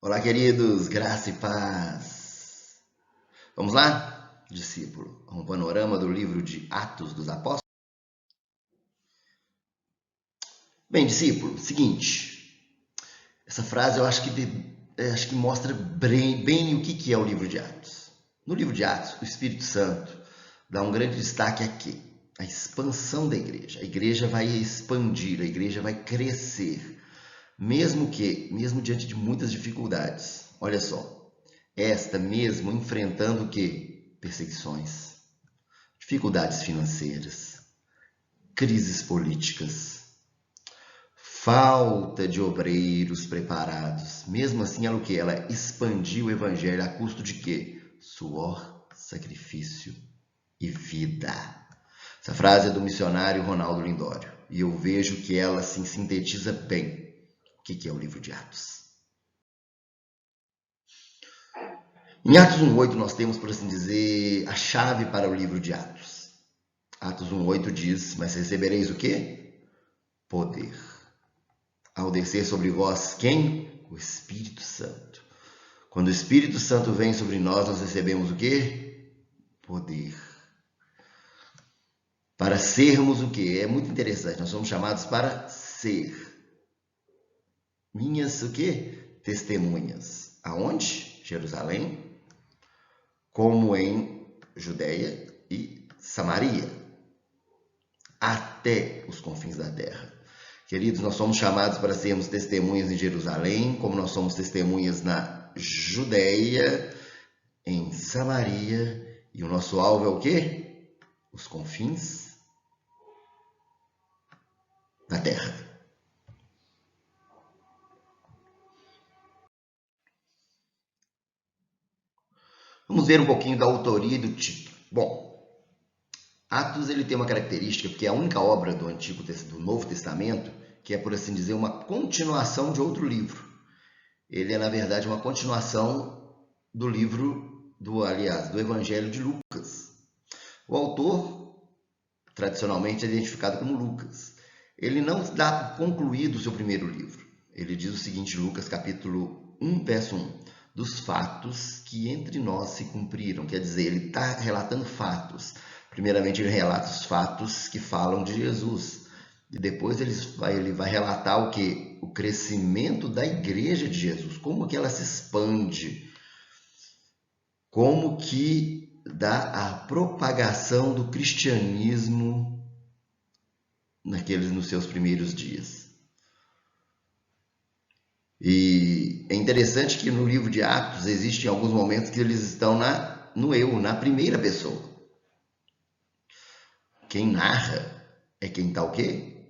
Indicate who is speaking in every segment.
Speaker 1: Olá, queridos, graça e paz. Vamos lá, discípulo, um panorama do livro de Atos dos Apóstolos. Bem, discípulo, seguinte, essa frase eu acho que mostra bem o que é o livro de Atos. No livro de Atos, o Espírito Santo dá um grande destaque aqui, a expansão da igreja. A igreja vai expandir, a igreja vai crescer, mesmo diante de muitas dificuldades. Olha só, esta mesmo enfrentando o quê? Perseguições, dificuldades financeiras, crises políticas, falta de obreiros preparados. Mesmo assim, ela o quê? Ela expandiu o evangelho a custo de quê? Suor, sacrifício e vida. Essa frase é do missionário Ronaldo Lindório e eu vejo que ela assim, sintetiza bem o que é o livro de Atos. Em Atos 1,8 nós temos, por assim dizer, a chave para o livro de Atos. Atos 1,8 diz, mas recebereis o quê? Poder. Ao descer sobre vós, quem? O Espírito Santo. Quando o Espírito Santo vem sobre nós, nós recebemos o quê? Poder. Para sermos o quê? É muito interessante, nós somos chamados para ser. Minhas o quê? Testemunhas. Aonde? Jerusalém, como em Judeia e Samaria, até os confins da terra. Queridos, nós somos chamados para sermos testemunhas em Jerusalém, como nós somos testemunhas na Judeia, em Samaria, e o nosso alvo é o quê? Os confins da terra. Vamos ver um pouquinho da autoria e do título. Bom, Atos ele tem uma característica, porque é a única obra do Novo Testamento que é, por assim dizer, uma continuação de outro livro. Ele é, na verdade, uma continuação do livro, do Evangelho de Lucas. O autor, tradicionalmente, é identificado como Lucas. Ele não dá concluído o seu primeiro livro. Ele diz o seguinte, Lucas capítulo 1, verso 1. Dos fatos que entre nós se cumpriram. Quer dizer, ele está relatando fatos. Primeiramente, ele relata os fatos que falam de Jesus. E depois ele vai relatar o quê? O crescimento da igreja de Jesus. Como que ela se expande. Como que dá a propagação do cristianismo nos seus primeiros dias. E é interessante que no livro de Atos existem alguns momentos que eles estão no eu, na primeira pessoa. Quem narra é quem está o quê?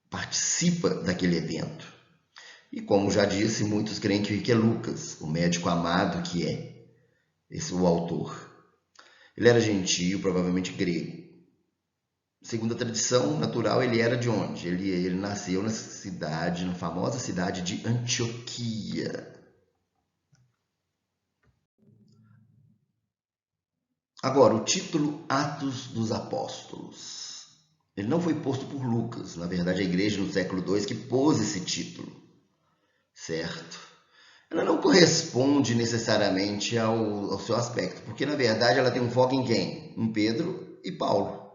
Speaker 1: Participa daquele evento. E como já disse, muitos creem que é Lucas, o médico amado que é o autor. Ele era gentio, provavelmente grego. Segundo a tradição natural, ele era de onde? Ele nasceu na famosa cidade de Antioquia. Agora, o título Atos dos Apóstolos. Ele não foi posto por Lucas. Na verdade, a igreja no século II que pôs esse título. Certo? Ela não corresponde necessariamente ao seu aspecto, porque na verdade ela tem um foco em quem? Em Pedro e Paulo.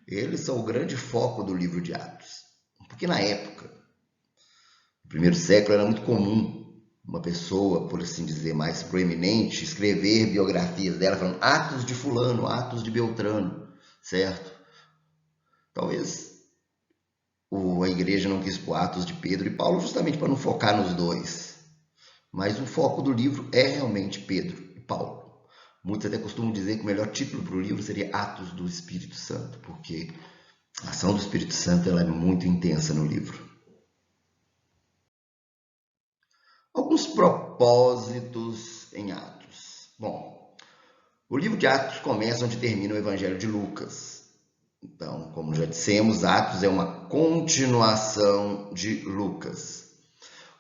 Speaker 1: Eles são o grande foco do livro de Atos. Porque na época, no primeiro século, era muito comum uma pessoa, por assim dizer, mais proeminente, escrever biografias dela falando Atos de fulano, Atos de Beltrano, certo? Talvez a igreja não quis pôr Atos de Pedro e Paulo justamente para não focar nos dois. Mas o foco do livro é realmente Pedro e Paulo. Muitos até costumam dizer que o melhor título para o livro seria Atos do Espírito Santo, porque a ação do Espírito Santo ela é muito intensa no livro. Alguns propósitos em Atos. Bom, o livro de Atos começa onde termina o Evangelho de Lucas. Então, como já dissemos, Atos é uma continuação de Lucas.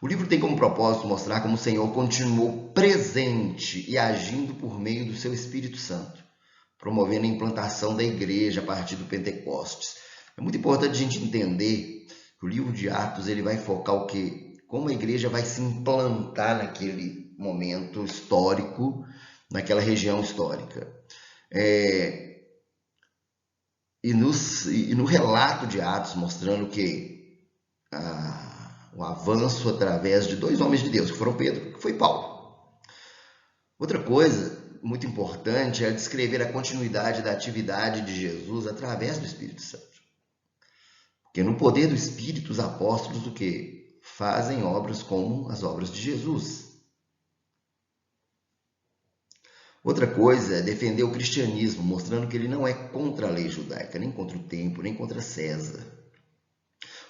Speaker 1: O livro tem como propósito mostrar como o Senhor continuou presente e agindo por meio do seu Espírito Santo, promovendo a implantação da igreja a partir do Pentecostes. É muito importante a gente entender que o livro de Atos ele vai focar o quê? como a igreja vai se implantar naquele momento histórico, naquela região histórica. E no relato de Atos, mostrando que o avanço através de dois homens de Deus, que foram Pedro e que foi Paulo. Outra coisa muito importante é descrever a continuidade da atividade de Jesus através do Espírito Santo. Porque no poder do Espírito, os apóstolos o quê? Fazem obras como as obras de Jesus. Outra coisa é defender o cristianismo, mostrando que ele não é contra a lei judaica, nem contra o templo, nem contra César.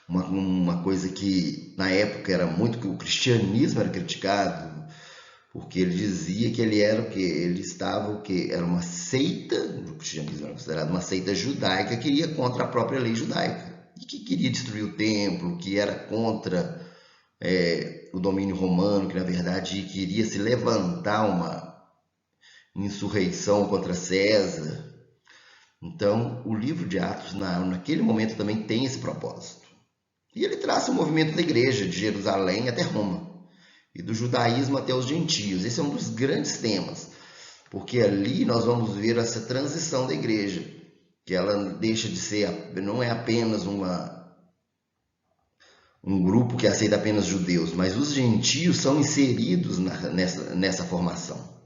Speaker 1: Uma coisa que na época era muito que o cristianismo era criticado, porque ele dizia que ele era o quê? Ele estava o quê? Era uma seita, o cristianismo era considerado uma seita judaica que ia contra a própria lei judaica e que queria destruir o templo, que era contra o domínio romano, que na verdade queria se levantar uma insurreição contra César. Então, o livro de Atos, naquele momento, também tem esse propósito. E ele traça o movimento da igreja, de Jerusalém até Roma, e do judaísmo até os gentios. Esse é um dos grandes temas, porque ali nós vamos ver essa transição da igreja, que ela deixa de ser, não é apenas um grupo que aceita apenas judeus, mas os gentios são inseridos nessa formação,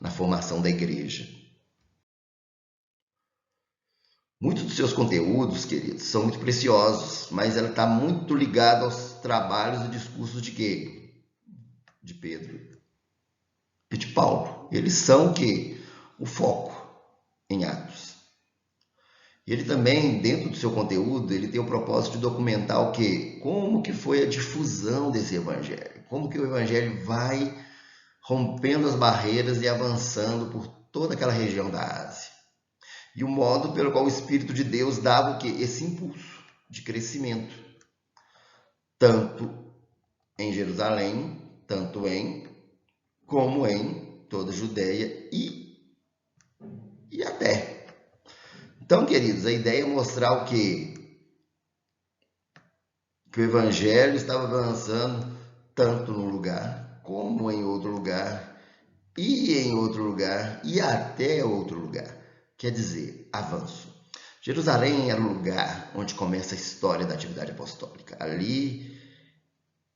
Speaker 1: na formação da igreja. Muitos dos seus conteúdos, queridos, são muito preciosos, mas ela está muito ligada aos trabalhos e discursos de quê? De Pedro e de Paulo. Eles são o quê? O foco em Atos. E ele também, dentro do seu conteúdo, ele tem o propósito de documentar o quê? Como que foi a difusão desse evangelho. Como que o evangelho vai rompendo as barreiras e avançando por toda aquela região da Ásia. E o modo pelo qual o Espírito de Deus dava o quê? Esse impulso de crescimento, tanto em Jerusalém, como em toda a Judéia e até. Então, queridos, a ideia é mostrar o quê? Que o Evangelho estava avançando tanto num lugar, como em outro lugar, e em outro lugar, e até outro lugar. Quer dizer, avanço. Jerusalém era o lugar onde começa a história da atividade apostólica. Ali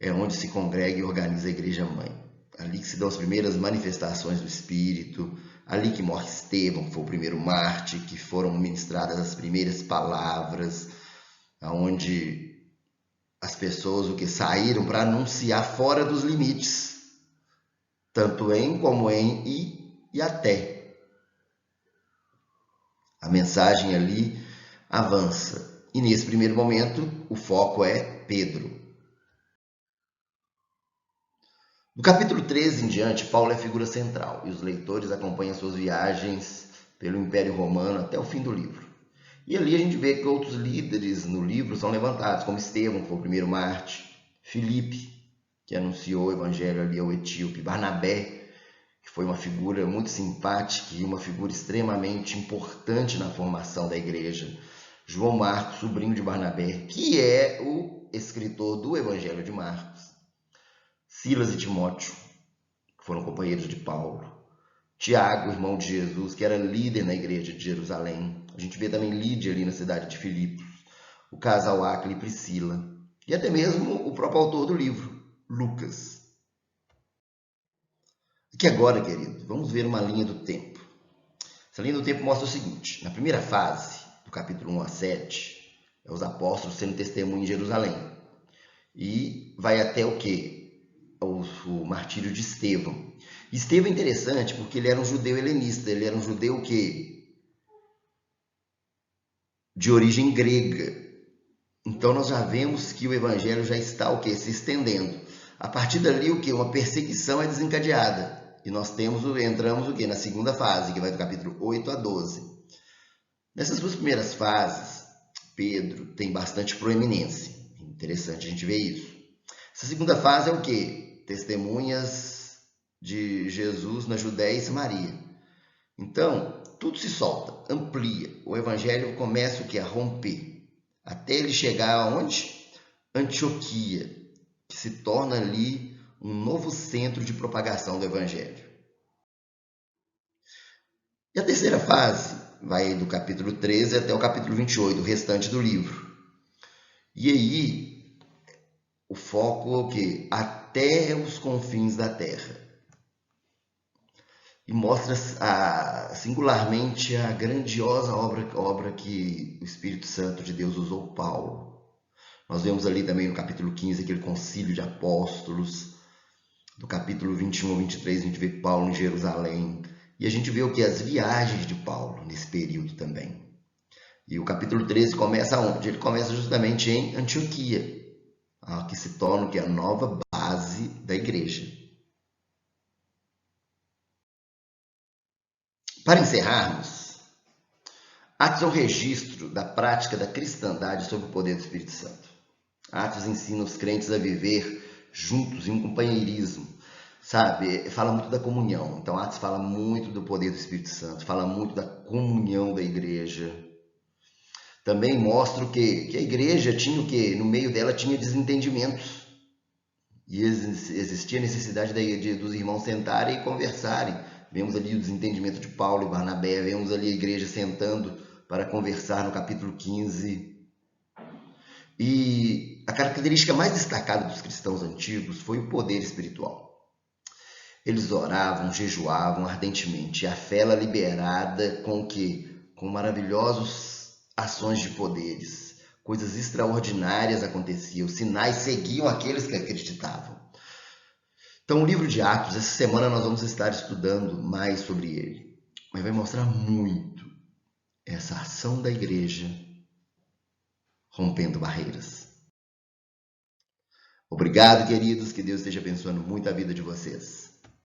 Speaker 1: é onde se congrega e organiza a Igreja-mãe. Ali que se dão as primeiras manifestações do Espírito. Ali que morre Estevão, que foi o primeiro mártir, que foram ministradas as primeiras palavras, onde as pessoas o que saíram para anunciar fora dos limites, tanto em como em e até. A mensagem ali avança. E nesse primeiro momento, o foco é Pedro. Do capítulo 13 em diante, Paulo é figura central e os leitores acompanham suas viagens pelo Império Romano até o fim do livro. E ali a gente vê que outros líderes no livro são levantados, como Estevão, que foi o primeiro mártir, Filipe, que anunciou o evangelho ali ao etíope, Barnabé, que foi uma figura muito simpática e uma figura extremamente importante na formação da igreja. João Marcos, sobrinho de Barnabé, que é o escritor do Evangelho de Marcos. Silas e Timóteo, que foram companheiros de Paulo. Tiago, irmão de Jesus, que era líder na igreja de Jerusalém. A gente vê também Lídia ali na cidade de Filipos. O casal Áquila e Priscila. E até mesmo o próprio autor do livro, Lucas. Aqui agora, querido, vamos ver uma linha do tempo. Essa linha do tempo mostra o seguinte. Na primeira fase, do capítulo 1 a 7, é os apóstolos sendo testemunho em Jerusalém. E vai até o quê? O martírio de Estevão. Estevão é interessante porque ele era um judeu helenista. Ele era um judeu que de origem grega. Então nós já vemos que o evangelho já está o quê? Se estendendo. A partir dali o quê? Uma perseguição é desencadeada. E nós entramos o quê? Na segunda fase, que vai do capítulo 8 a 12. Nessas duas primeiras fases, Pedro tem bastante proeminência. Interessante a gente ver isso. Essa segunda fase é o quê? Testemunhas de Jesus na Judéia e Samaria. Então, tudo se solta, amplia. O evangelho começa o quê? A romper. Até ele chegar aonde? Antioquia, que que se torna ali um novo centro de propagação do Evangelho. E a terceira fase vai do capítulo 13 até o capítulo 28, o restante do livro. E aí, o foco é o quê? Até os confins da terra. E mostra singularmente a grandiosa obra que o Espírito Santo de Deus usou Paulo. Nós vemos ali também no capítulo 15 aquele concílio de apóstolos. Do capítulo 21 ao 23 a gente vê Paulo em Jerusalém. E a gente vê o que? As viagens de Paulo nesse período também. E o capítulo 13 começa onde? Ele começa justamente em Antioquia, que se torna a nova base da igreja. Para encerrarmos, Atos é um registro da prática da cristandade sob o poder do Espírito Santo. Atos ensina os crentes a viver juntos em um companheirismo, sabe? Fala muito da comunhão. Então, Atos fala muito do poder do Espírito Santo, fala muito da comunhão da igreja. Também mostra o quê? Que a igreja tinha o quê? No meio dela tinha desentendimentos. E existia a necessidade dos irmãos sentarem e conversarem. Vemos ali o desentendimento de Paulo e Barnabé, vemos ali a igreja sentando para conversar no capítulo 15. E a característica mais destacada dos cristãos antigos foi o poder espiritual. Eles oravam, jejuavam ardentemente, e a fé era liberada com o quê? Com maravilhosas ações de poderes. Coisas extraordinárias aconteciam, sinais seguiam aqueles que acreditavam. Então, o livro de Atos, essa semana nós vamos estar estudando mais sobre ele, mas vai mostrar muito essa ação da igreja rompendo barreiras. Obrigado, queridos, que Deus esteja abençoando muito a vida de vocês.